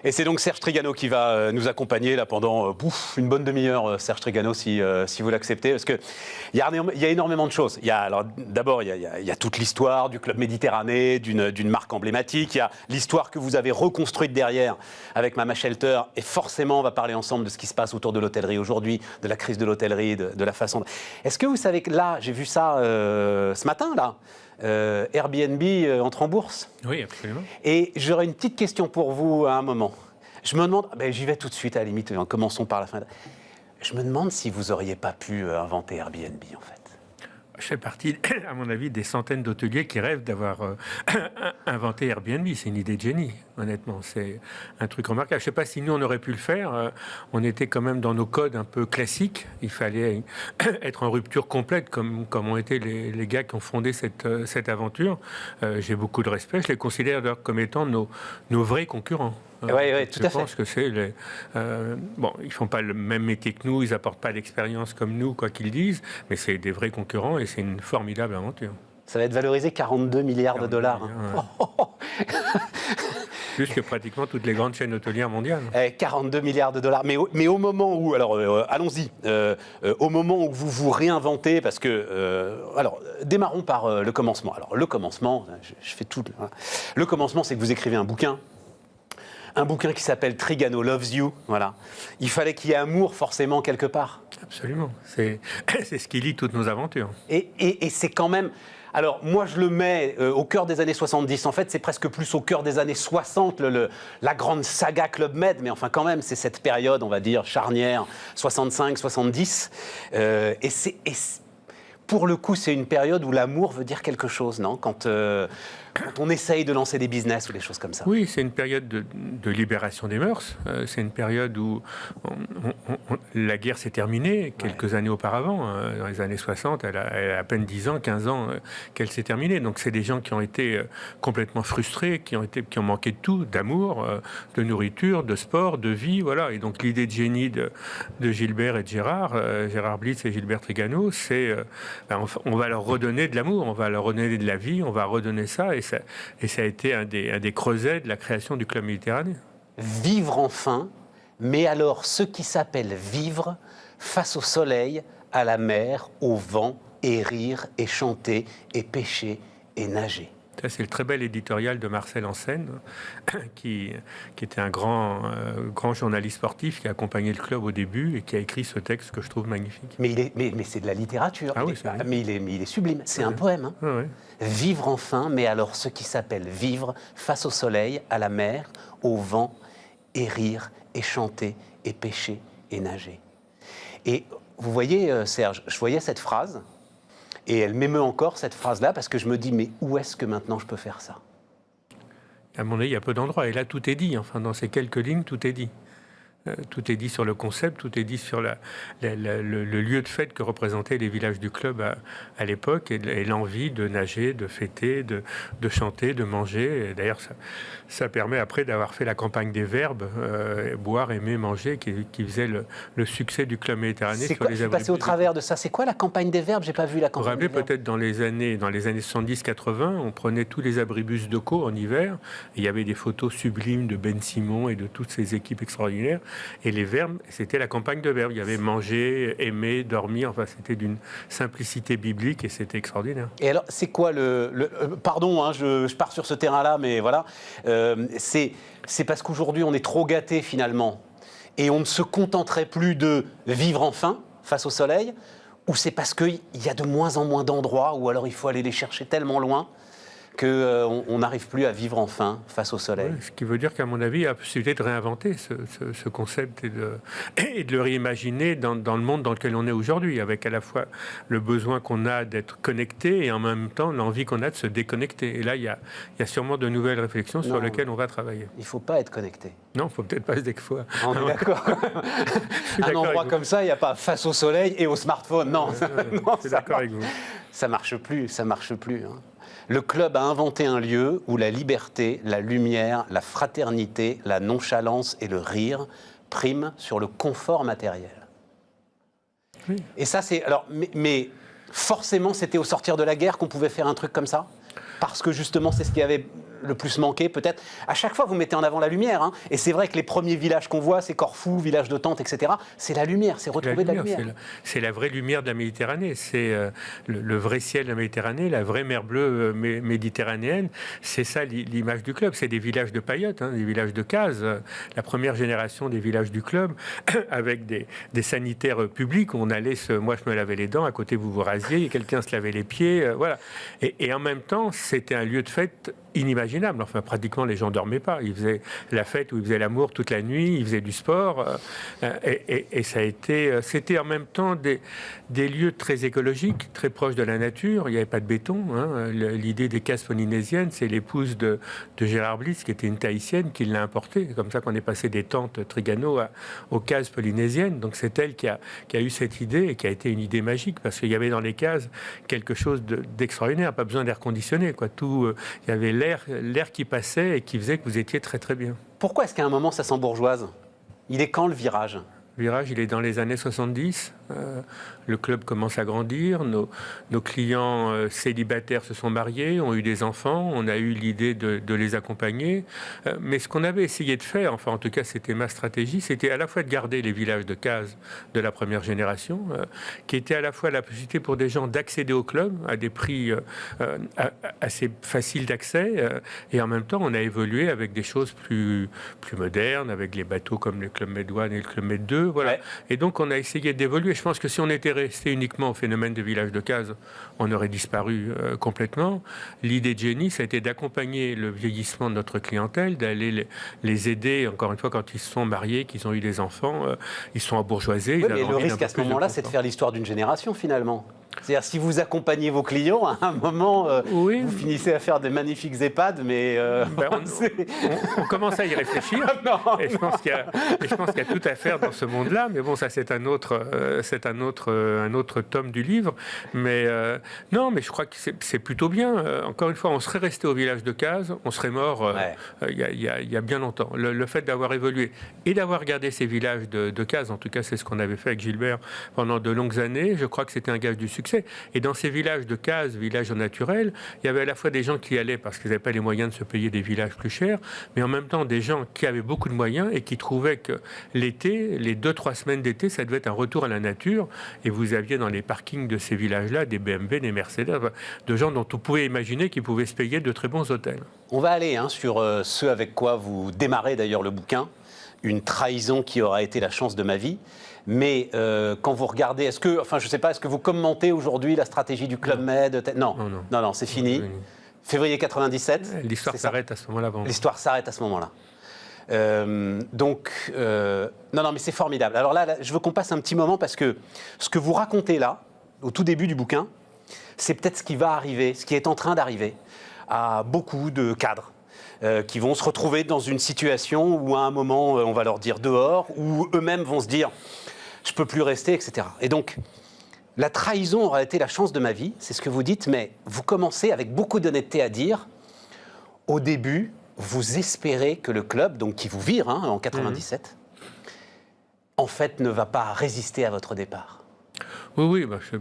Et c'est donc Serge Trigano qui va nous accompagner là pendant une bonne demi-heure, Serge Trigano, si vous l'acceptez, parce qu'il y a énormément de choses. D'abord, il y a toute l'histoire du Club Méditerranée, d'une marque emblématique. Il y a l'histoire que vous avez reconstruite derrière avec Mama Shelter. Et forcément, on va parler ensemble de ce qui se passe autour de l'hôtellerie aujourd'hui, de la crise de l'hôtellerie, de la façon... Est-ce que vous savez que là, j'ai vu ça ce matin, là, Airbnb entre en bourse. Oui, absolument. Et j'aurais une petite question pour vous à un moment. Je me demande, j'y vais tout de suite à la limite, commençons par la fin. Je me demande si vous n'auriez pas pu inventer Airbnb en fait. Je fais partie, à mon avis, des centaines d'hôteliers qui rêvent d'avoir inventé Airbnb. C'est une idée de génie, honnêtement. C'est un truc remarquable. Je ne sais pas si nous, on aurait pu le faire. On était quand même dans nos codes un peu classiques. Il fallait être en rupture complète, comme ont été les gars qui ont fondé cette aventure. J'ai beaucoup de respect. Je les considère comme étant nos vrais concurrents. Oui, tout à fait. Je pense que c'est ils font pas le même métier que nous, ils apportent pas l'expérience comme nous, quoi qu'ils disent, mais c'est des vrais concurrents et c'est une formidable aventure. Ça va être valorisé 42 milliards de dollars. Plus que pratiquement toutes les grandes chaînes hôtelières mondiales. 42 milliards de dollars. Mais au moment où, allons-y, au moment où vous vous réinventez, parce que, démarrons par le commencement. Alors, le commencement, je fais tout. Voilà. Le commencement, c'est que vous écrivez un bouquin qui s'appelle Trigano Loves You. Voilà. Il fallait qu'il y ait amour forcément quelque part. Absolument. C'est ce qui lie toutes nos aventures. Et c'est quand même... Alors, moi, je le mets au cœur des années 70. En fait, c'est presque plus au cœur des années 60, la grande saga Club Med. Mais enfin, quand même, c'est cette période, on va dire, charnière, 65-70. Pour le coup, c'est une période où l'amour veut dire quelque chose, non ? Quand on essaye de lancer des business ou des choses comme ça. Oui, c'est une période de libération des mœurs. C'est une période où la guerre s'est terminée quelques années auparavant. Dans les années 60, elle a à peine 10 ans, 15 ans qu'elle s'est terminée. Donc c'est des gens qui ont été complètement frustrés, qui ont manqué de tout, d'amour, de nourriture, de sport, de vie. Voilà. Et donc l'idée de génie de Gilbert et de Gérard Blitz et Gilbert Trigano, c'est on va leur redonner de l'amour, on va leur redonner de la vie, on va redonner ça. Et ça a été un des creusets de la création du Club Méditerranée. Vivre enfin, mais alors ce qui s'appelle vivre face au soleil, à la mer, au vent, et rire, et chanter, et pêcher, et nager. Ça, c'est le très bel éditorial de Marcel Ansen, qui était un grand journaliste sportif qui a accompagné le club au début et qui a écrit ce texte que je trouve magnifique. Mais c'est de la littérature. Ah oui, mais il est sublime. C'est un poème. Hein. Ah oui. Vivre enfin, mais alors ce qui s'appelle vivre face au soleil, à la mer, au vent, et rire, et chanter, et pêcher, et nager. Et vous voyez, Serge, je voyais cette phrase. Et elle m'émeut encore, cette phrase-là, parce que je me dis, mais où est-ce que maintenant je peux faire ça ? À mon avis, il y a peu d'endroits. Et là, tout est dit. Enfin, dans ces quelques lignes, tout est dit. Tout est dit sur le concept, tout est dit sur le lieu de fête que représentaient les villages du club à l'époque et l'envie de nager, de fêter, de chanter, de manger. Et d'ailleurs, ça permet après d'avoir fait la campagne des verbes, boire, aimer, manger, qui faisait le succès du club méditerranéen. C'est quoi, je suis passé au travers de ça. C'est quoi la campagne des verbes ? J'ai pas vu la campagne des verbes. Vous vous rappelez, peut-être dans les années 70-80, on prenait tous les abribus de Co en hiver. Et il y avait des photos sublimes de Ben Simon et de toutes ces équipes extraordinaires. Et les verbes, c'était la campagne de verbes. Il y avait manger, aimer, dormir. Enfin, c'était d'une simplicité biblique et c'était extraordinaire. Et alors, c'est quoi pardon, hein, je pars sur ce terrain-là, mais voilà. C'est parce qu'aujourd'hui, on est trop gâtés, finalement. Et on ne se contenterait plus de vivre enfin, face au soleil, ou c'est parce qu'il y a de moins en moins d'endroits, ou alors il faut aller les chercher tellement loin qu'on n'arrive plus à vivre enfin face au soleil. Oui, ce qui veut dire qu'à mon avis, il y a la possibilité de réinventer ce concept et de le réimaginer dans le monde dans lequel on est aujourd'hui, avec à la fois le besoin qu'on a d'être connecté et en même temps l'envie qu'on a de se déconnecter. Et là, il y a sûrement de nouvelles réflexions sur lesquelles on va travailler. Il ne faut pas être connecté. Non, il ne faut peut-être pas se découvrir. On est d'accord. Un endroit comme ça, il n'y a pas face au soleil et au smartphone. Non, non, je suis d'accord avec vous. Ça ne marche plus, ça ne marche plus. Hein. Le club a inventé un lieu où la liberté, la lumière, la fraternité, la nonchalance et le rire priment sur le confort matériel. Oui. Et ça, c'est... Alors, mais forcément, c'était au sortir de la guerre qu'on pouvait faire un truc comme ça ? Parce que justement, c'est ce qui avait le plus manqué, peut-être. À chaque fois, vous mettez en avant la lumière. Hein. Et c'est vrai que les premiers villages qu'on voit, c'est Corfou, village de Tente, etc. C'est la lumière, c'est retrouver de la lumière. C'est la vraie lumière de la Méditerranée. C'est le vrai ciel de la Méditerranée, la vraie mer bleue méditerranéenne. C'est ça l'image du club. C'est des villages de paillotes, hein, des villages de cases. La première génération des villages du club, avec des sanitaires publics. On allait, moi je me lavais les dents, à côté vous vous rasiez, quelqu'un se lavait les pieds. Voilà. Et en même temps, c'était un lieu de fête inimaginable. Enfin, pratiquement, les gens dormaient pas. Ils faisaient la fête où ils faisaient l'amour toute la nuit, ils faisaient du sport. Et ça a été... C'était en même temps des lieux très écologiques, très proches de la nature. Il n'y avait pas de béton. Hein. L'idée des cases polynésiennes, c'est l'épouse de Gérard Bliss, qui était une Tahitienne, qui l'a importée. C'est comme ça qu'on est passé des tentes Trigano aux cases polynésiennes. Donc c'est elle qui a eu cette idée et qui a été une idée magique, parce qu'il y avait dans les cases quelque chose d'extraordinaire. Pas besoin d'air conditionné, quoi. Tout, il y avait l'air qui passait et qui faisait que vous étiez très très bien. Pourquoi est-ce qu'à un moment ça s'embourgeoise? Il est quand le virage? Le virage, il est dans les années 70. Le club commence à grandir. Nos clients célibataires se sont mariés, ont eu des enfants. On a eu l'idée de les accompagner. Mais ce qu'on avait essayé de faire, enfin en tout cas c'était ma stratégie, c'était à la fois de garder les villages de cases de la première génération, qui était à la fois la possibilité pour des gens d'accéder au club à des prix assez faciles d'accès. Et en même temps, on a évolué avec des choses plus modernes, avec les bateaux comme le Club Med 1 et le Club Med 2. Voilà. Ouais. Et donc on a essayé d'évoluer. Je pense que si on était resté uniquement au phénomène de village de cases, on aurait disparu complètement. L'idée de Jenny, ça a été d'accompagner le vieillissement de notre clientèle, d'aller les aider, encore une fois, quand ils se sont mariés, qu'ils ont eu des enfants, ils sont embourgeoisés. Oui, mais le risque à ce moment-là, c'est de faire l'histoire d'une génération finalement. C'est-à-dire, si vous accompagnez vos clients, à un moment, oui, vous finissez à faire des magnifiques EHPAD, mais... on commence à y réfléchir. Et je pense qu'il y a tout à faire dans ce monde-là. Mais bon, ça, c'est un autre tome du livre. Mais non, mais je crois que c'est plutôt bien. Encore une fois, on serait resté au village de Cazes, on serait mort il y a bien longtemps. Le fait d'avoir évolué et d'avoir gardé ces villages de Cazes, en tout cas, c'est ce qu'on avait fait avec Gilbert pendant de longues années, je crois que c'était un gage du succès. Et dans ces villages de cases, villages naturels, il y avait à la fois des gens qui allaient parce qu'ils n'avaient pas les moyens de se payer des villages plus chers, mais en même temps des gens qui avaient beaucoup de moyens et qui trouvaient que l'été, les 2-3 semaines d'été, ça devait être un retour à la nature. Et vous aviez dans les parkings de ces villages-là des BMW, des Mercedes, de gens dont on pouvait imaginer qu'ils pouvaient se payer de très bons hôtels. On va aller sur ce avec quoi vous démarrez d'ailleurs le bouquin, une trahison qui aura été la chance de ma vie. Mais quand vous regardez, je ne sais pas, est-ce que vous commentez aujourd'hui la stratégie du Club Med? Non, c'est fini. Février 97. L'histoire s'arrête à ce moment-là. L'histoire s'arrête à ce moment-là. Non, mais c'est formidable. Alors là, je veux qu'on passe un petit moment parce que ce que vous racontez là, au tout début du bouquin, c'est peut-être ce qui va arriver, ce qui est en train d'arriver à beaucoup de cadres. Qui vont se retrouver dans une situation où à un moment on va leur dire dehors, où eux-mêmes vont se dire je peux plus rester, etc. Et donc la trahison aura été la chance de ma vie, c'est ce que vous dites, mais vous commencez avec beaucoup d'honnêteté à dire au début vous espérez que le club, donc qui vous vire en 97, en fait ne va pas résister à votre départ. Oui, je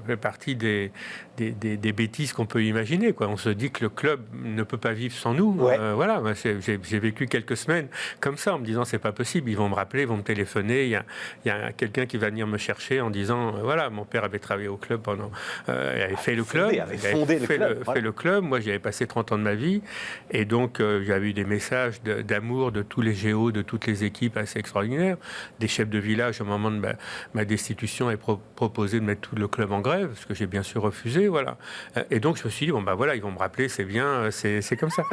fais partie des bêtises qu'on peut imaginer, quoi. On se dit que le club ne peut pas vivre sans nous. Ouais. Voilà, j'ai vécu quelques semaines comme ça, en me disant c'est pas possible. Ils vont me rappeler, ils vont me téléphoner. Il y a quelqu'un qui va venir me chercher en disant voilà, mon père avait travaillé au club pendant, il avait fait le club, fait le club. Moi, j'y avais passé 30 ans de ma vie, et donc j'avais eu des messages d'amour de tous les géos, de toutes les équipes assez extraordinaires, des chefs de village au moment de ma destitution et proposé de mettre tout le club en grève, ce que j'ai bien sûr refusé, voilà. Et donc je me suis dit, voilà, ils vont me rappeler, c'est bien, c'est comme ça.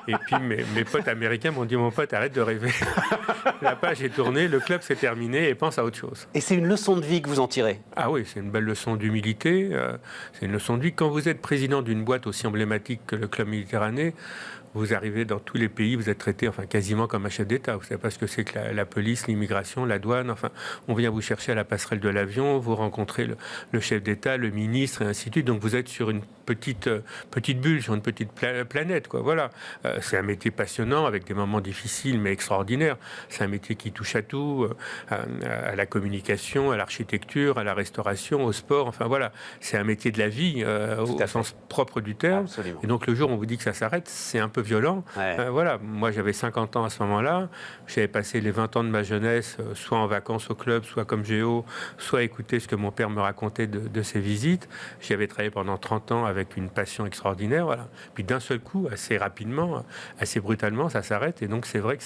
Et puis mes potes américains m'ont dit, mon pote, arrête de rêver. La page est tournée, le club s'est terminé et pense à autre chose. Et c'est une leçon de vie que vous en tirez? Ah oui, c'est une belle leçon d'humilité, c'est une leçon de vie. Quand vous êtes président d'une boîte aussi emblématique que le Club Méditerranée, vous arrivez dans tous les pays, vous êtes traité quasiment comme un chef d'État. Vous ne savez pas ce que c'est que la police, l'immigration, la douane. On vient vous chercher à la passerelle de l'avion, vous rencontrez rencontrer le chef d'État, le ministre, et ainsi de suite. Donc vous êtes sur une petite bulle, sur une petite planète, quoi. Voilà. C'est un métier passionnant, avec des moments difficiles, mais extraordinaires. C'est un métier qui touche à tout, à la communication, à l'architecture, à la restauration, au sport. Enfin voilà, c'est un métier de la vie, au sens propre du terme. Absolument. Et donc le jour où on vous dit que ça s'arrête, c'est un peu violent. Ouais. Voilà. Moi, j'avais 50 ans à ce moment-là. J'avais passé les 20 ans de ma jeunesse, soit en vacances au club, soit comme géo, soit à écouter ce que mon père me racontait de ses visites. J'y avais travaillé pendant 30 ans avec une passion extraordinaire. Voilà. Puis d'un seul coup, assez rapidement, assez brutalement, ça s'arrête. Et donc c'est vrai que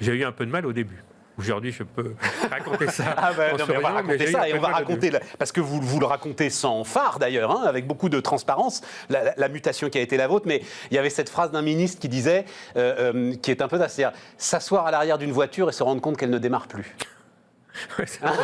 j'ai eu un peu de mal au début. Aujourd'hui, je peux raconter ça. On va raconter ça et on va raconter, parce que vous le racontez sans phare d'ailleurs, hein, avec beaucoup de transparence, la mutation qui a été la vôtre. Mais il y avait cette phrase d'un ministre qui disait, qui est un peu ça, c'est-à-dire s'asseoir à l'arrière d'une voiture et se rendre compte qu'elle ne démarre plus. Ouais, c'est un peu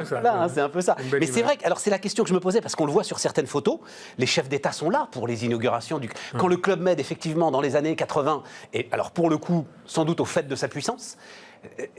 ça. C'est un peu ça. Mais c'est vrai que, alors c'est la question que je me posais, parce qu'on le voit sur certaines photos, les chefs d'État sont là pour les inaugurations. Quand le Club Med, effectivement, dans les années 80, et alors pour le coup, sans doute au fait de sa puissance,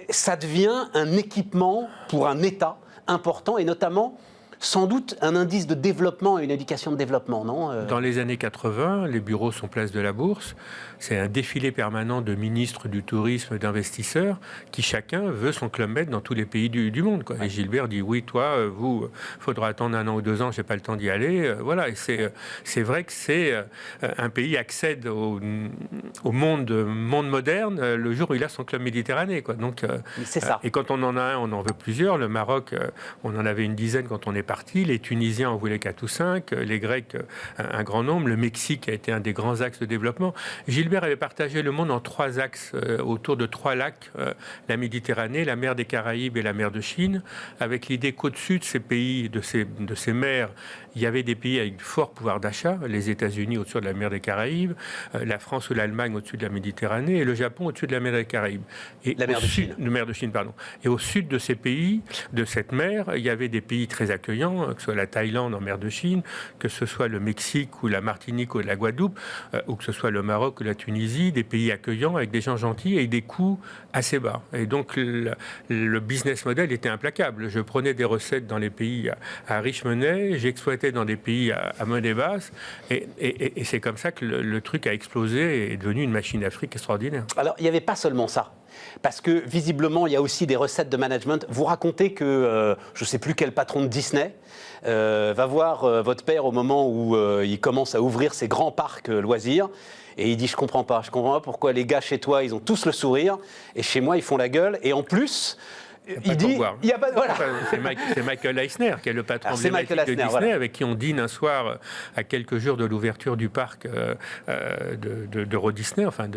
ça devient un équipement pour un État important, et notamment sans doute un indice de développement et une éducation de développement, non ? Dans les années 80, les bureaux sont place de la Bourse. C'est un défilé permanent de ministres du tourisme, d'investisseurs, qui chacun veut son Club Med dans tous les pays du monde, quoi. Et Gilbert dit, oui, toi, vous, faudra attendre 1 an ou 2 ans, j'ai pas le temps d'y aller. Voilà, et c'est vrai que c'est un pays accède au monde moderne le jour où il a son Club Méditerranée, quoi. Donc, c'est ça. Et quand on en a un, on en veut plusieurs. Le Maroc, on en avait une dizaine quand on est parti. Les Tunisiens en voulaient 4 ou 5. Les Grecs, un grand nombre. Le Mexique a été un des grands axes de développement. Gilbert avait partagé le monde en 3 axes, autour de 3 lacs, la Méditerranée, la mer des Caraïbes et la mer de Chine, avec l'idée qu'au-dessus de ces pays, de ces mers, il y avait des pays avec fort pouvoir d'achat, les États-Unis au-dessus de la mer des Caraïbes, la France ou l'Allemagne au-dessus de la Méditerranée et le Japon au-dessus de la mer des Caraïbes. Et la mer de Chine. Mer de Chine, pardon. Et au sud de ces pays, de cette mer, il y avait des pays très accueillants, que ce soit la Thaïlande en mer de Chine, que ce soit le Mexique ou la Martinique ou la Guadeloupe, ou que ce soit le Maroc ou la Tunisie, des pays accueillants avec des gens gentils et des coûts assez bas. Et donc le business model était implacable. Je prenais des recettes dans les pays à riche monnaie, j'exploitais dans des pays à monnaie basse, et c'est comme ça que le truc a explosé et est devenu une machine d'Afrique extraordinaire. Alors, il n'y avait pas seulement ça. Parce que, visiblement, il y a aussi des recettes de management. Vous racontez que, je ne sais plus quel patron de Disney, va voir votre père au moment où il commence à ouvrir ses grands parcs loisirs. Et il dit, je comprends pas pourquoi les gars chez toi, ils ont tous le sourire, et chez moi, ils font la gueule. Et en plus... Il dit, il y a pas, voilà. C'est Michael Eisner qui est le patron emblématique de Disney, voilà, avec qui on dîne un soir à quelques jours de l'ouverture du parc d'Euro Disney, enfin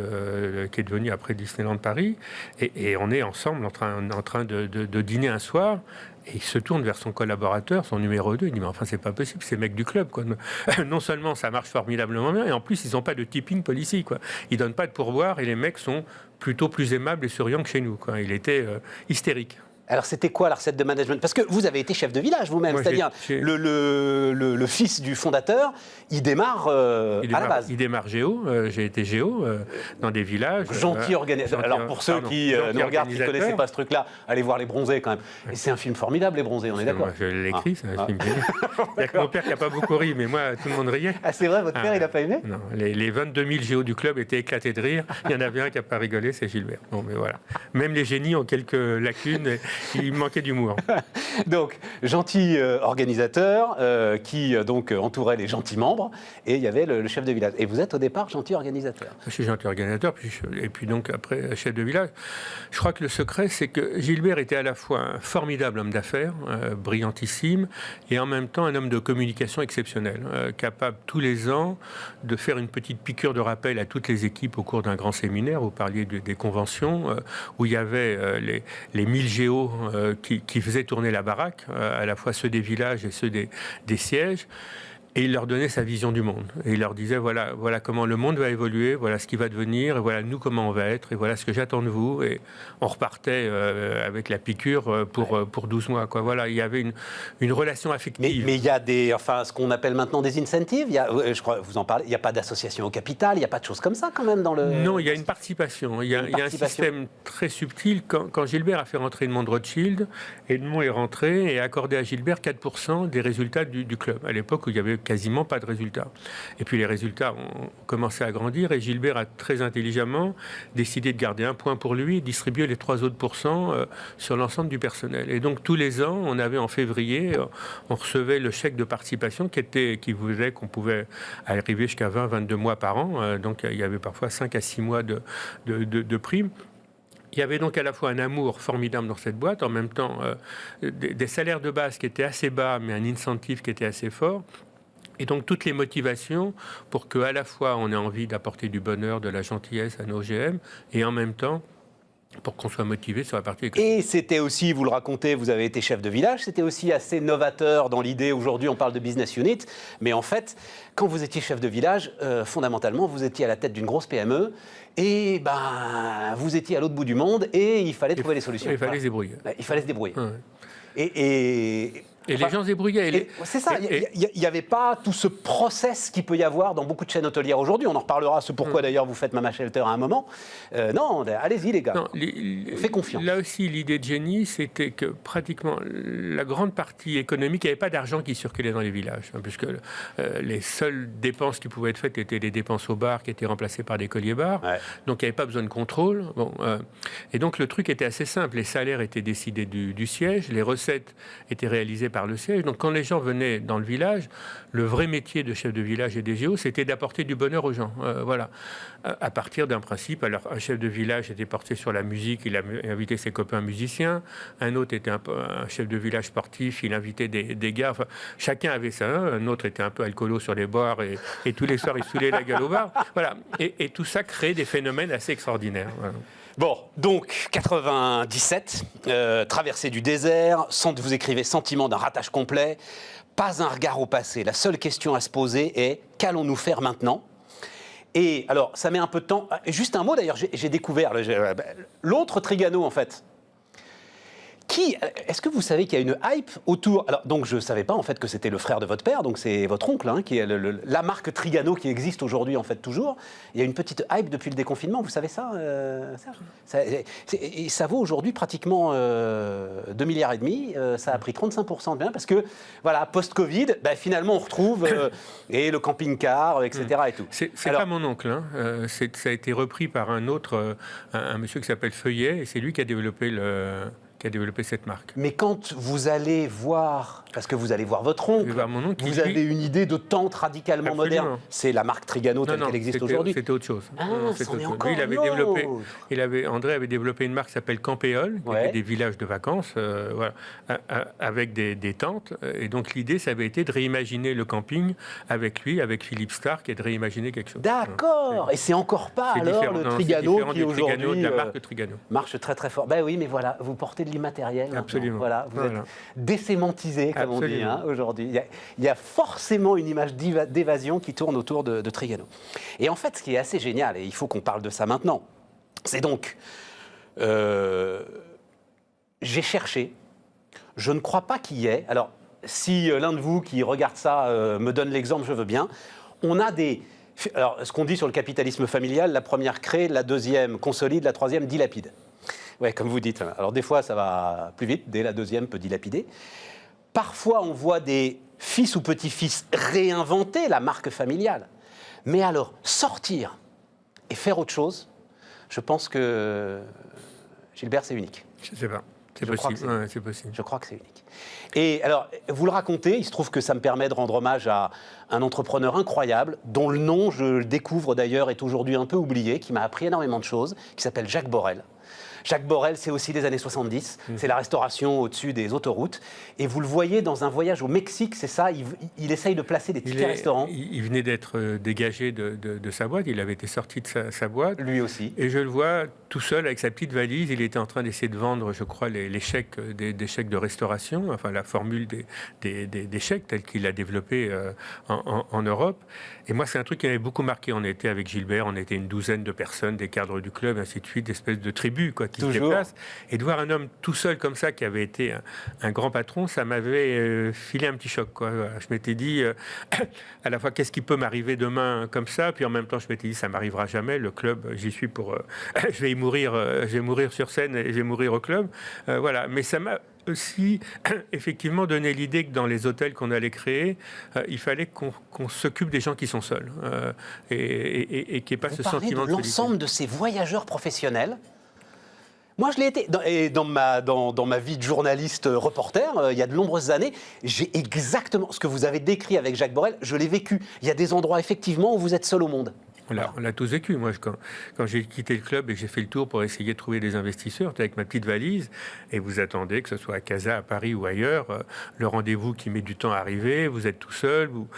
qui est devenu après Disneyland Paris, et on est ensemble en train de dîner un soir. Et il se tourne vers son collaborateur, son numéro 2, il dit, mais enfin, c'est pas possible, c'est mecs du club, quoi. Non seulement ça marche formidablement bien, et en plus, ils n'ont pas de tipping policy, quoi. Ils donnent pas de pourboire, et les mecs sont plutôt plus aimables et souriants que chez nous, quoi. Il était hystérique. Alors, c'était quoi la recette de management ? Parce que vous avez été chef de village vous-même, c'est-à-dire le fils du fondateur, il démarre à la base. Il démarre géo, j'ai été géo dans des villages. Gentil organisateur. Alors, pour ceux qui nous regardent, qui ne connaissaient pas ce truc-là, allez voir Les Bronzés quand même. Et c'est un film formidable, Les Bronzés, on est d'accord ? Je l'ai écrit, c'est un film génial. Il n'y a que mon père qui n'a pas beaucoup ri, mais moi, tout le monde riait. Ah, c'est vrai, votre père, il n'a pas aimé ? Non, les 22 000 géos du club étaient éclatés de rire. Il y en avait un qui n'a pas rigolé, c'est Gilbert. Bon, mais voilà. Même les génies ont quelques lacunes. Il manquait d'humour. Donc, gentil organisateur qui donc entourait les gentils membres, et il y avait le chef de village. Et vous êtes au départ gentil organisateur. Je suis gentil organisateur, et puis donc après chef de village. Je crois que le secret, c'est que Gilbert était à la fois un formidable homme d'affaires, brillantissime, et en même temps un homme de communication exceptionnel, capable tous les ans de faire une petite piqûre de rappel à toutes les équipes au cours d'un grand séminaire. Vous parliez des conventions, où il y avait les 1000 géos qui faisaient tourner la baraque, à la fois ceux des villages et ceux des sièges. Et il leur donnait sa vision du monde. Et il leur disait, voilà comment le monde va évoluer, voilà ce qui va devenir, et voilà nous comment on va être, et voilà ce que j'attends de vous. Et on repartait avec la piqûre pour 12 mois. Quoi. Voilà, il y avait une relation affective. Mais il y a ce qu'on appelle maintenant des incentives. Je crois, vous en parlez, il n'y a pas d'association au capital, il n'y a pas de choses comme ça quand même dans le... Non, il y a une participation. Il y a un système très subtil. Quand Gilbert a fait rentrer Edmond de Rothschild, Edmond est rentré et a accordé à Gilbert 4% des résultats du club, à l'époque où il n'y avait quasiment pas de résultats. Et puis les résultats ont commencé à grandir et Gilbert a très intelligemment décidé de garder un point pour lui et distribuer les 3 autres pourcents sur l'ensemble du personnel. Et donc tous les ans, on avait en février, on recevait le chèque de participation qui faisait qu'on pouvait arriver jusqu'à 20-22 mois par an. Donc il y avait parfois 5 à 6 mois de primes. Il y avait donc à la fois un amour formidable dans cette boîte, en même temps des salaires de base qui étaient assez bas, mais un incentive qui était assez fort. Et donc toutes les motivations pour qu'à la fois on ait envie d'apporter du bonheur, de la gentillesse à nos GM, et en même temps pour qu'on soit motivé sur la partie économique. Et c'était aussi, vous le racontez, vous avez été chef de village, c'était aussi assez novateur dans l'idée, aujourd'hui on parle de business unit, mais en fait, quand vous étiez chef de village, fondamentalement, vous étiez à la tête d'une grosse PME, et vous étiez à l'autre bout du monde, et il fallait trouver les solutions. Il fallait se débrouiller. Il fallait se débrouiller. Ouais. Et les gens se débrouillaient. C'est ça, il n'y avait pas tout ce process qu'il peut y avoir dans beaucoup de chaînes hôtelières aujourd'hui. On en reparlera, c'est pourquoi d'ailleurs vous faites Mama Shelter à un moment. Non, allez-y les gars, faites confiance. Là aussi, l'idée de génie, c'était que pratiquement la grande partie économique, il n'y avait pas d'argent qui circulait dans les villages, puisque les seules dépenses qui pouvaient être faites étaient les dépenses au bar, qui étaient remplacées par des colliers bars. Ouais. Donc il n'y avait pas besoin de contrôle. Et donc le truc était assez simple. Les salaires étaient décidés du siège, les recettes étaient réalisées par le siège. Donc quand les gens venaient dans le village, le vrai métier de chef de village et DGO, c'était d'apporter du bonheur aux gens. Voilà. À partir d'un principe, alors un chef de village était porté sur la musique, il invitait ses copains musiciens. Un autre était un chef de village sportif, il invitait des gars. Enfin, chacun avait ça. Un autre était un peu alcoolo sur les bars et tous les soirs il saoulait la gueule au bar. Voilà. Et tout ça créait des phénomènes assez extraordinaires. Voilà. Bon, donc 97, traversée du désert, vous écrivez sentiment d'un ratage complet, pas un regard au passé. La seule question à se poser est qu'allons-nous faire maintenant ? Et alors, ça met un peu de temps. Juste un mot d'ailleurs, j'ai découvert l'autre Trigano en fait. Est-ce que vous savez qu'il y a une hype autour... Alors, donc, je ne savais pas, en fait, que c'était le frère de votre père, donc c'est votre oncle, hein, qui est la marque Trigano qui existe aujourd'hui, en fait, toujours. Il y a une petite hype depuis le déconfinement, vous savez ça, Serge ? Et ça vaut aujourd'hui pratiquement 2,5 milliards. Ça a pris 35% de bien, parce que, voilà, post-Covid, finalement, on retrouve et le camping-car, etc. Et tout. C'est pas mon oncle, hein. Ça a été repris par un autre, un monsieur qui s'appelle Feuillet, et c'est lui qui a développé cette marque. Mais quand vous allez voir, parce que vous allez voir votre oncle, vous avez une idée de tente radicalement moderne. C'est la marque Trigano telle qu'elle existe aujourd'hui. C'était autre chose. C'en est encore lui, André avait développé une marque qui s'appelle Campéole, qui était des villages de vacances, avec des tentes. Et donc l'idée, ça avait été de réimaginer le camping avec lui, avec Philippe Stark, et de réimaginer quelque chose. D'accord. Et c'est encore pas alors le Trigano qui aujourd'hui la marque Trigano marche très très fort. Ben oui, mais voilà, vous portez de l'immatériel. Absolument. Voilà, vous êtes désémantisé, comme on dit, hein, aujourd'hui. Il y a forcément une image d'évasion qui tourne autour de Trigano. Et en fait, ce qui est assez génial, et il faut qu'on parle de ça maintenant, c'est donc... j'ai cherché, je ne crois pas qu'il y ait... Alors, si l'un de vous qui regarde ça me donne l'exemple, je veux bien. On a des... Alors, ce qu'on dit sur le capitalisme familial, la première crée, la deuxième consolide, la troisième dilapide. Oui, comme vous dites. Alors des fois, ça va plus vite. Dès la deuxième, peut dilapider. Parfois, on voit des fils ou petits-fils réinventer la marque familiale. Mais alors, sortir et faire autre chose, je pense que, Gilbert, c'est unique. Je ne sais pas. C'est possible. C'est possible. Je crois que c'est unique. Et alors, vous le racontez, il se trouve que ça me permet de rendre hommage à un entrepreneur incroyable, dont le nom, je le découvre d'ailleurs, est aujourd'hui un peu oublié, qui m'a appris énormément de choses, qui s'appelle Jacques Borel. Jacques Borel, c'est aussi les années 70, c'est la restauration au-dessus des autoroutes. Et vous le voyez dans un voyage au Mexique, c'est ça, il essaye de placer des tickets restaurants. Il venait d'être dégagé de sa boîte, il avait été sorti de sa boîte. Lui aussi. Et je le vois tout seul avec sa petite valise, il était en train d'essayer de vendre, je crois, les chèques, des chèques de restauration, enfin la formule des chèques telle qu'il a développée en Europe. Et moi, c'est un truc qui m'avait beaucoup marqué. On était avec Gilbert, on était une douzaine de personnes, des cadres du club, ainsi de suite, d'espèces de tribus quoi, qui se déplacent. Et de voir un homme tout seul comme ça, qui avait été un grand patron, ça m'avait filé un petit choc. Quoi. Voilà. Je m'étais dit, à la fois, qu'est-ce qui peut m'arriver demain comme ça, puis en même temps, je m'étais dit, ça m'arrivera jamais. Le club, j'y suis pour... je vais mourir sur scène et je vais mourir au club. Voilà. Mais ça m'a aussi effectivement donné l'idée que dans les hôtels qu'on allait créer, il fallait qu'on s'occupe des gens qui sont seuls et qu'il n'y ait pas ce sentiment de l'ensemble de ces voyageurs professionnels. Moi, je l'ai été. Et dans ma vie de journaliste reporter, il y a de nombreuses années, j'ai exactement ce que vous avez décrit avec Jacques Borel, je l'ai vécu. Il y a des endroits, effectivement, où vous êtes seul au monde. On l'a tous vécu. Moi, quand j'ai quitté le club et que j'ai fait le tour pour essayer de trouver des investisseurs, avec ma petite valise, et vous attendez, que ce soit à Casa, à Paris ou ailleurs, le rendez-vous qui met du temps à arriver, vous êtes tout seul, vous,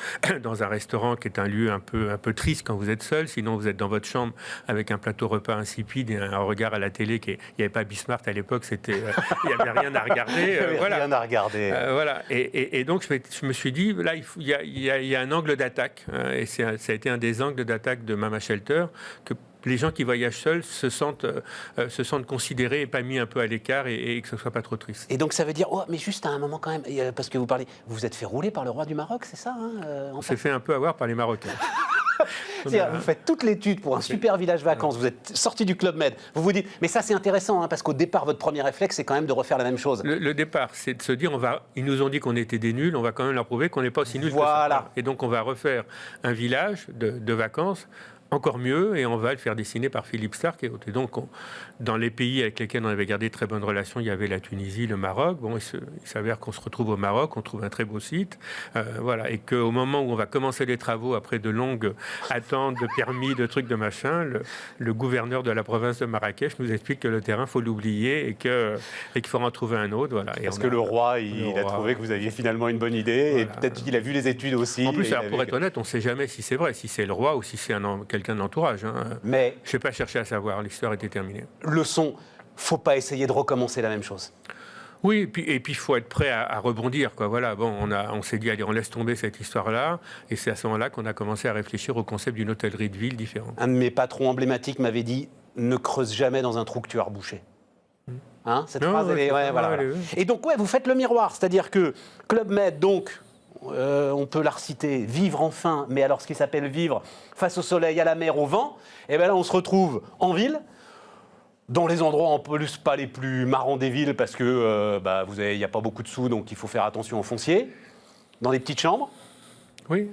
dans un restaurant qui est un lieu un peu triste quand vous êtes seul, sinon vous êtes dans votre chambre avec un plateau repas insipide et un regard à la télé. Il n'y avait pas Bismarck à l'époque, il n'y avait rien à regarder. Voilà. Rien à regarder. Voilà. Et donc, je me suis dit, là, il y a un angle d'attaque, et ça a été un des angles d'attaque de Mama Shelter, que les gens qui voyagent seuls se sentent considérés et pas mis un peu à l'écart et que ce soit pas trop triste. Et donc ça veut dire, mais juste à un moment quand même, parce que vous vous êtes fait rouler par le roi du Maroc, c'est ça On s'est fait un peu avoir par les Marocains. Vous faites toute l'étude pour un super village vacances, vous êtes sorti du Club Med, vous vous dites, mais ça c'est intéressant, parce qu'au départ, votre premier réflexe, c'est quand même de refaire la même chose. Le départ, c'est de se dire, ils nous ont dit qu'on était des nuls, on va quand même leur prouver qu'on n'est pas aussi nuls que ça. Et donc on va refaire un village de vacances encore mieux, et on va le faire dessiner par Philippe Stark et autres. Et donc, dans les pays avec lesquels on avait gardé de très bonnes relations, il y avait la Tunisie, le Maroc. Bon, il s'avère qu'on se retrouve au Maroc, on trouve un très beau site, voilà, et qu'au moment où on va commencer les travaux, après de longues attentes de permis, de trucs, de machin, le gouverneur de la province de Marrakech nous explique que le terrain, faut l'oublier et qu'il faut en trouver un autre. Voilà. Parce que le roi, il a trouvé que vous aviez finalement une bonne idée, voilà. Et peut-être qu'il a vu les études aussi. En plus, pour être honnête, on ne sait jamais si c'est vrai, si c'est le roi ou si c'est quelqu'un de l'entourage. Mais je n'ai pas cherché à savoir, l'histoire était terminée. Leçon, faut pas essayer de recommencer la même chose. Oui, et puis il faut être prêt à rebondir, quoi. Voilà, bon, on s'est dit, allez, on laisse tomber cette histoire-là, et c'est à ce moment-là qu'on a commencé à réfléchir au concept d'une hôtellerie de ville différente. Un de mes patrons emblématiques m'avait dit, ne creuse jamais dans un trou que tu as rebouché. Cette phrase, elle est... voilà. Et donc, vous faites le miroir, c'est-à-dire que Club Med, donc... on peut la reciter, vivre enfin, mais alors ce qui s'appelle vivre face au soleil, à la mer, au vent, et bien là on se retrouve en ville, dans les endroits en plus pas les plus marrants des villes, parce que il n'y a pas beaucoup de sous, donc il faut faire attention au foncier, dans des petites chambres. Oui,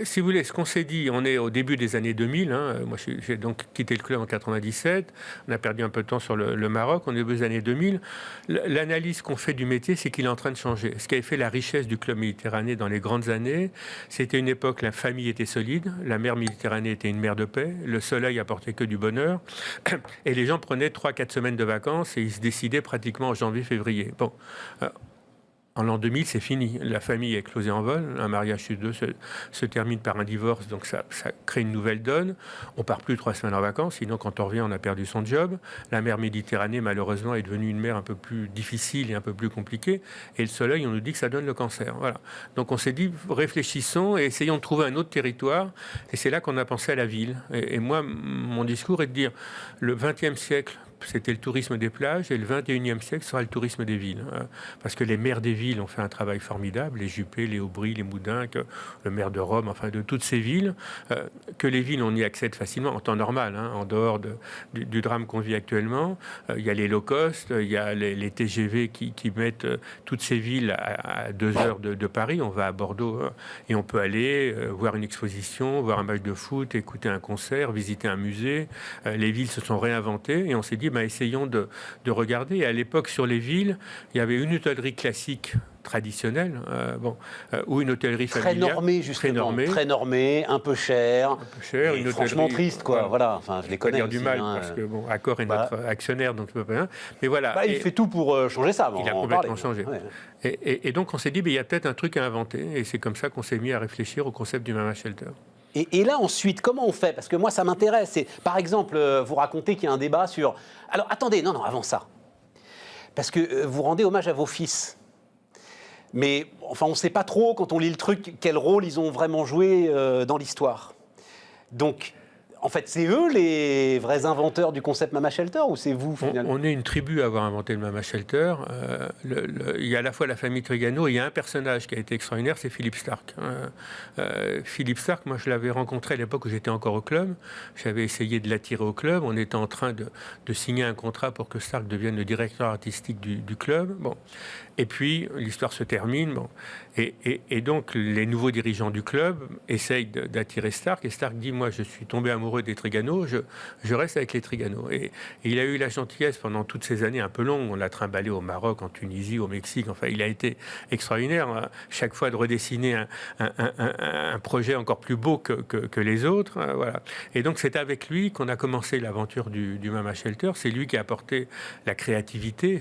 si vous voulez, ce qu'on s'est dit, on est au début des années 2000. Moi, j'ai donc quitté le club en 97. On a perdu un peu de temps sur le Maroc. On est au début des années 2000. L'analyse qu'on fait du métier, c'est qu'il est en train de changer. Ce qui avait fait la richesse du club Méditerranée dans les grandes années, c'était une époque où la famille était solide, la mer Méditerranée était une mer de paix, le soleil apportait que du bonheur, et les gens prenaient 3-4 semaines de vacances et ils se décidaient pratiquement en janvier-février. Bon. En l'an 2000, c'est fini. La famille est éclosée en vol. Un mariage sur deux se termine par un divorce, donc ça crée une nouvelle donne. On part plus 3 semaines en vacances, sinon quand on revient, on a perdu son job. La mer Méditerranée, malheureusement, est devenue une mer un peu plus difficile et un peu plus compliquée. Et le soleil, on nous dit que ça donne le cancer. Voilà. Donc on s'est dit, réfléchissons et essayons de trouver un autre territoire. Et c'est là qu'on a pensé à la ville. Et moi, mon discours est de dire, le XXe siècle, c'était le tourisme des plages, et le 21e siècle sera le tourisme des villes. Parce que les maires des villes ont fait un travail formidable, les Juppé, les Aubry, les Moudin, le maire de Rome, enfin de toutes ces villes, que les villes, on y accède facilement en temps normal, en dehors du drame qu'on vit actuellement. Il y a les low cost, il y a les TGV qui mettent toutes ces villes à 2 heures de Paris. On va à Bordeaux et on peut aller voir une exposition, voir un match de foot, écouter un concert, visiter un musée. Les villes se sont réinventées et on s'est dit, essayons de regarder. Et à l'époque, sur les villes, il y avait une hôtellerie classique traditionnelle, ou une hôtellerie familiale. Très normée, justement. Très normée, un peu cher. Une franchement triste, quoi. Voilà. Enfin, je les connais aussi, du mal, parce que, Accor est notre actionnaire, donc je ne peux pas. Mais voilà. Il fait tout pour changer ça. Il a complètement changé. Ouais. Et donc, on s'est dit, il y a peut-être un truc à inventer. Et c'est comme ça qu'on s'est mis à réfléchir au concept du Mama Shelter. Et là, ensuite, comment on fait? Parce que moi, ça m'intéresse. Par exemple, vous racontez qu'il y a un débat sur... Alors, attendez, non, avant ça. Parce que vous rendez hommage à vos fils. Mais, enfin, on ne sait pas trop, quand on lit le truc, quel rôle ils ont vraiment joué dans l'histoire. Donc, en fait, c'est eux les vrais inventeurs du concept Mama Shelter ou c'est vous, finalement? On est une tribu à avoir inventé le Mama Shelter. Il y a à la fois la famille Trigano et il y a un personnage qui a été extraordinaire, c'est Philippe Stark. Philippe Stark, moi je l'avais rencontré à l'époque où j'étais encore au club. J'avais essayé de l'attirer au club. On était en train de signer un contrat pour que Stark devienne le directeur artistique du club. Bon. Et puis, l'histoire se termine. Bon. Et donc, les nouveaux dirigeants du club essayent d'attirer Stark. Et Stark dit, moi, je suis tombé amoureux des Trigano, je reste avec les Trigano. Et il a eu la gentillesse pendant toutes ces années un peu longues. On l'a trimballé au Maroc, en Tunisie, au Mexique. Enfin, il a été extraordinaire. Chaque fois de redessiner un projet encore plus beau que les autres. Voilà. Et donc, c'est avec lui qu'on a commencé l'aventure du Mama Shelter. C'est lui qui a apporté la créativité.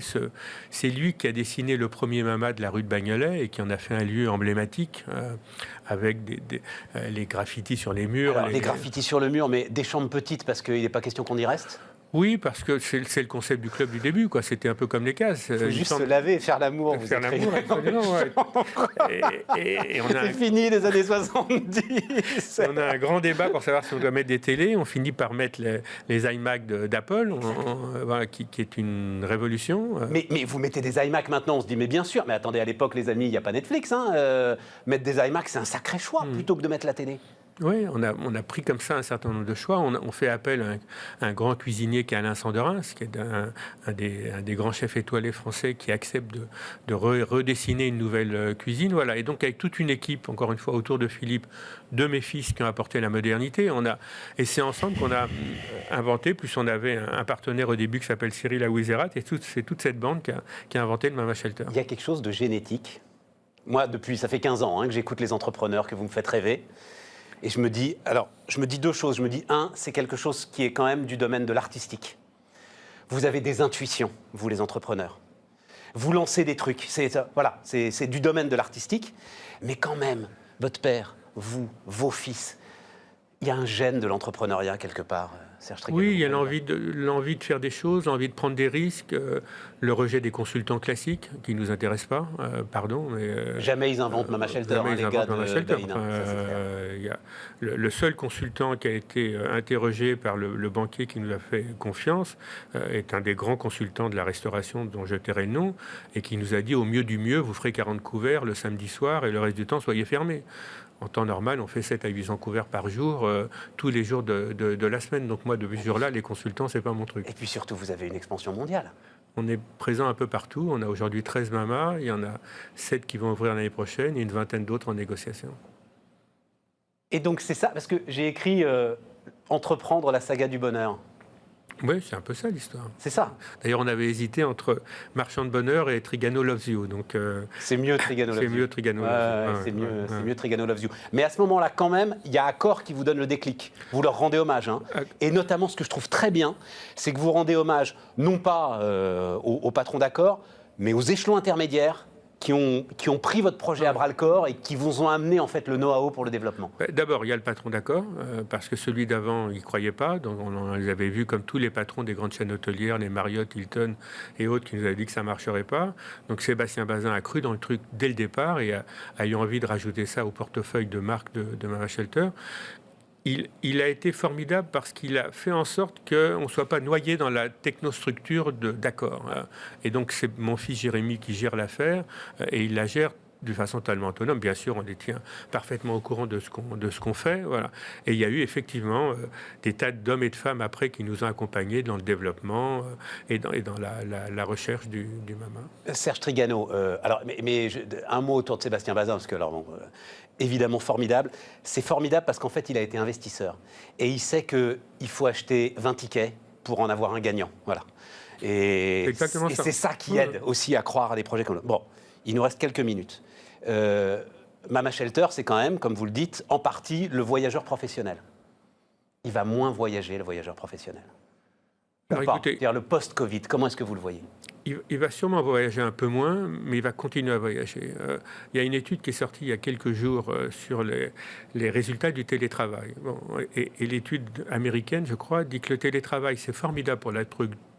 C'est lui qui a dessiné le premier Mama de la rue de Bagnolet et qui en a fait un lieu emblématique avec les graffitis sur les murs. Alors, les graffitis sur le mur, mais des chambres petites parce qu'il n'est pas question qu'on y reste? Oui, parce que c'est le concept du club du début, quoi. C'était un peu comme les cases. Il faut juste se laver et faire l'amour. Faire l'amour, absolument, ouais. Et on a c'est fini les années 70. On a un grand débat pour savoir si on doit mettre des télés. On finit par mettre les iMac d'Apple, voilà, qui est une révolution. Mais vous mettez des iMac maintenant, on se dit, mais bien sûr. Mais attendez, à l'époque, les amis, il n'y a pas Netflix. Hein, mettre des iMac, c'est un sacré choix plutôt que de mettre la télé. Oui, on a pris comme ça un certain nombre de choix. On fait appel à un grand cuisinier qui est Alain Sanderins, qui est un des grands chefs étoilés français qui accepte de redessiner une nouvelle cuisine. Voilà. Et donc avec toute une équipe, encore une fois, autour de Philippe, de mes fils qui ont apporté la modernité, et c'est ensemble qu'on a inventé, plus on avait un partenaire au début qui s'appelle Cyril Aouizerat, et c'est toute cette bande qui a inventé le Mama Shelter. Il y a quelque chose de génétique. Moi, ça fait 15 ans que j'écoute les entrepreneurs, que vous me faites rêver. Et je me dis deux choses. Je me dis, c'est quelque chose qui est quand même du domaine de l'artistique. Vous avez des intuitions, vous les entrepreneurs. Vous lancez des trucs. C'est du domaine de l'artistique. Mais quand même, votre père, vous, vos fils, il y a un gène de l'entrepreneuriat quelque part, Serge Trigano. Oui, il y a l'envie de faire des choses, l'envie de prendre des risques, le rejet des consultants classiques qui ne nous intéressent pas, mais... jamais ils inventent Mama Shelter, les gars de Mama Shelter. Le seul consultant qui a été interrogé par le banquier qui nous a fait confiance est un des grands consultants de la restauration dont je tairai le nom, et qui nous a dit, au mieux du mieux, vous ferez 40 couverts le samedi soir et le reste du temps, soyez fermés. En temps normal, on fait 700 à 800 couverts par jour, tous les jours de la semaine. Donc moi, depuis ce jour-là, les consultants, c'est pas mon truc. Et puis surtout, vous avez une expansion mondiale. On est présent un peu partout. On a aujourd'hui 13 mamas. Il y en a 7 qui vont ouvrir l'année prochaine et une vingtaine d'autres en négociation. Et donc c'est ça, parce que j'ai écrit Entreprendre la saga du bonheur. Oui, c'est un peu ça l'histoire. C'est ça. D'ailleurs, on avait hésité entre Marchand de bonheur et Trigano Loves You. Donc, c'est mieux Trigano Loves You. C'est mieux Trigano Loves You. C'est mieux Trigano Loves You. Mais à ce moment-là, quand même, il y a Accor qui vous donne le déclic. Vous leur rendez hommage. Et notamment, ce que je trouve très bien, c'est que vous rendez hommage, non pas au patron d'Accor, mais aux échelons intermédiaires qui ont pris votre projet à bras-le-corps et qui vous ont amené en fait le know-how pour le développement. D'abord, il y a le patron d'Accor, parce que celui d'avant, il ne croyait pas. Donc on les avait vus comme tous les patrons des grandes chaînes hôtelières, les Marriott, Hilton et autres, qui nous avaient dit que ça ne marcherait pas. Donc Sébastien Bazin a cru dans le truc dès le départ et a eu envie de rajouter ça au portefeuille de marque de Mama Shelter. Il a été formidable parce qu'il a fait en sorte qu'on ne soit pas noyé dans la technostructure d'Accor. Et donc, c'est mon fils Jérémy qui gère l'affaire et il la gère de façon totalement autonome. Bien sûr, on les tient parfaitement au courant de ce qu'on fait. Voilà. Et il y a eu effectivement des tas d'hommes et de femmes après qui nous ont accompagnés dans le développement et dans la recherche du Mama. Serge Trigano, un mot autour de Sébastien Bazin, parce que évidemment formidable. C'est formidable parce qu'en fait, il a été investisseur. Et il sait qu'il faut acheter 20 tickets pour en avoir un gagnant. Voilà. Et c'est ça qui aide aussi à croire à des projets comme ça. Bon, il nous reste quelques minutes. Mama Shelter, c'est quand même, comme vous le dites, en partie le voyageur professionnel. Il va moins voyager, le voyageur professionnel. Alors, écoutez, c'est-à-dire le post-Covid, comment est-ce que vous le voyez ? il va sûrement voyager un peu moins, mais il va continuer à voyager. Il y a une étude qui est sortie il y a quelques jours sur les résultats du télétravail. Bon, et l'étude américaine, je crois, dit que le télétravail, c'est formidable pour la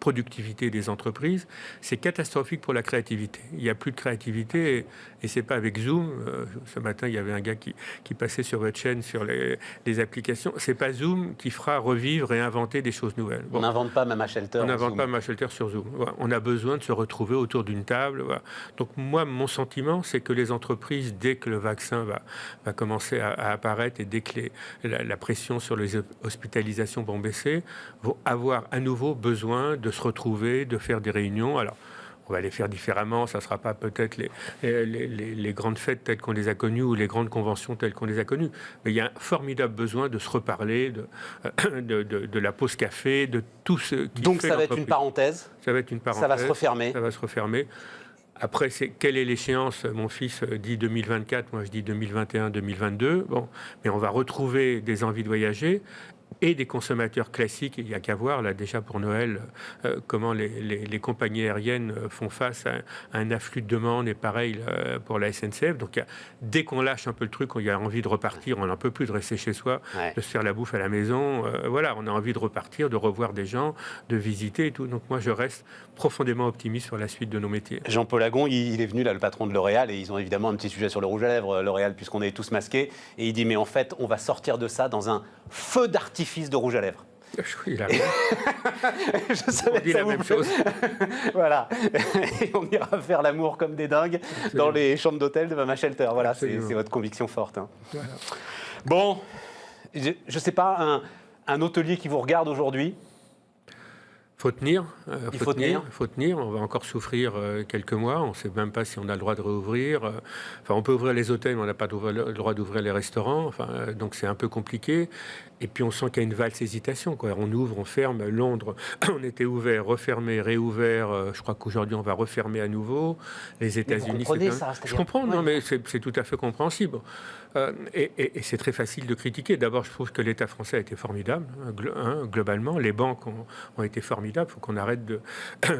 productivité des entreprises, c'est catastrophique pour la créativité. Il n'y a plus de créativité et c'est pas avec Zoom. Ce matin, il y avait un gars qui passait sur votre chaîne sur les applications. C'est pas Zoom qui fera revivre et inventer des choses nouvelles. Bon, on n'invente pas Mama Shelter. On n'invente pas Mama Shelter sur Zoom. Voilà. On a besoin de se retrouver autour d'une table. Voilà. Donc moi, mon sentiment, c'est que les entreprises, dès que le vaccin va commencer à apparaître et dès que la pression sur les hospitalisations vont baisser, vont avoir à nouveau besoin de se retrouver, de faire des réunions. Alors, on va les faire différemment. Ça ne sera pas peut-être les grandes fêtes telles qu'on les a connues ou les grandes conventions telles qu'on les a connues. Mais il y a un formidable besoin de se reparler, de la pause café, de tout ce qui Donc fait ça va être une parenthèse. Ça va être une parenthèse. Ça va se refermer. Ça va se refermer. Après, quelle est l'échéance? Mon fils dit 2024, moi je dis 2021, 2022. Bon, mais on va retrouver des envies de voyager et des consommateurs classiques. Il n'y a qu'à voir, là, déjà pour Noël, comment les compagnies aériennes font face à un afflux de demandes, et pareil pour la SNCF. Donc, dès qu'on lâche un peu le truc, on a envie de repartir, on n'en peut plus de rester chez soi, de se faire la bouffe à la maison. Voilà, on a envie de repartir, de revoir des gens, de visiter et tout. Donc, moi, je reste profondément optimiste sur la suite de nos métiers. Jean-Paul Agon, il est venu, là, le patron de L'Oréal, et ils ont évidemment un petit sujet sur le rouge à lèvres, L'Oréal, puisqu'on est tous masqués. Et il dit, mais en fait, on va sortir de ça dans un feu d'artifice de rouge à lèvres. Il a Je savais on dit la même chose. Voilà. Et on ira faire l'amour comme des dingues dans les chambres d'hôtel de Mama Shelter. Voilà, c'est votre conviction forte. Hein. Voilà. Bon, je ne sais pas, un hôtelier qui vous regarde aujourd'hui. Faut tenir. Il faut tenir. Faut tenir. On va encore souffrir quelques mois. On ne sait même pas si on a le droit de réouvrir. Enfin, on peut ouvrir les hôtels, mais on n'a pas le droit d'ouvrir les restaurants. Enfin, donc c'est un peu compliqué. Et puis on sent qu'il y a une valse hésitation, quoi. On ouvre, on ferme. Londres, on était ouvert, refermé, réouvert. Je crois qu'aujourd'hui on va refermer à nouveau. Les États-Unis. Je comprends. Ouais. Non, mais c'est tout à fait compréhensible. Et c'est très facile de critiquer. D'abord, je trouve que l'État français a été formidable, globalement. Les banques ont été formidables. Il faut qu'on arrête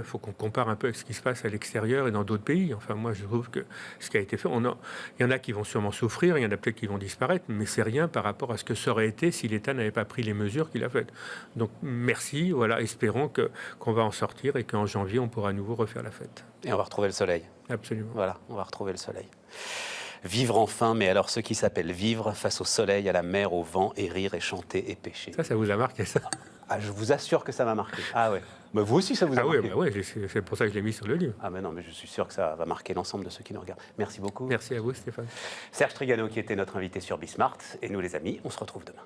faut qu'on compare un peu avec ce qui se passe à l'extérieur et dans d'autres pays. Enfin, moi, je trouve que ce qui a été fait, il y en a qui vont sûrement souffrir, il y en a peut-être qui vont disparaître, mais c'est rien par rapport à ce que ça aurait été si l'État n'avait pas pris les mesures qu'il a faites. Donc, merci. Voilà, espérons qu'on va en sortir et qu'en janvier, on pourra à nouveau refaire la fête. Et on va retrouver le soleil. Absolument. Voilà, on va retrouver le soleil. Vivre enfin, mais alors ce qui s'appelle vivre face au soleil, à la mer, au vent, et rire, et chanter, et pêcher. Ça vous a marqué, ça? Ah, je vous assure que ça m'a marqué. Ah ouais. Mais vous aussi, ça vous a marqué. Oui, c'est pour ça que je l'ai mis sur le livre. Ah mais non, mais je suis sûr que ça va marquer l'ensemble de ceux qui nous regardent. Merci beaucoup. Merci à vous, Stéphane. Serge Trigano qui était notre invité sur Bismart. Et nous, les amis, on se retrouve demain.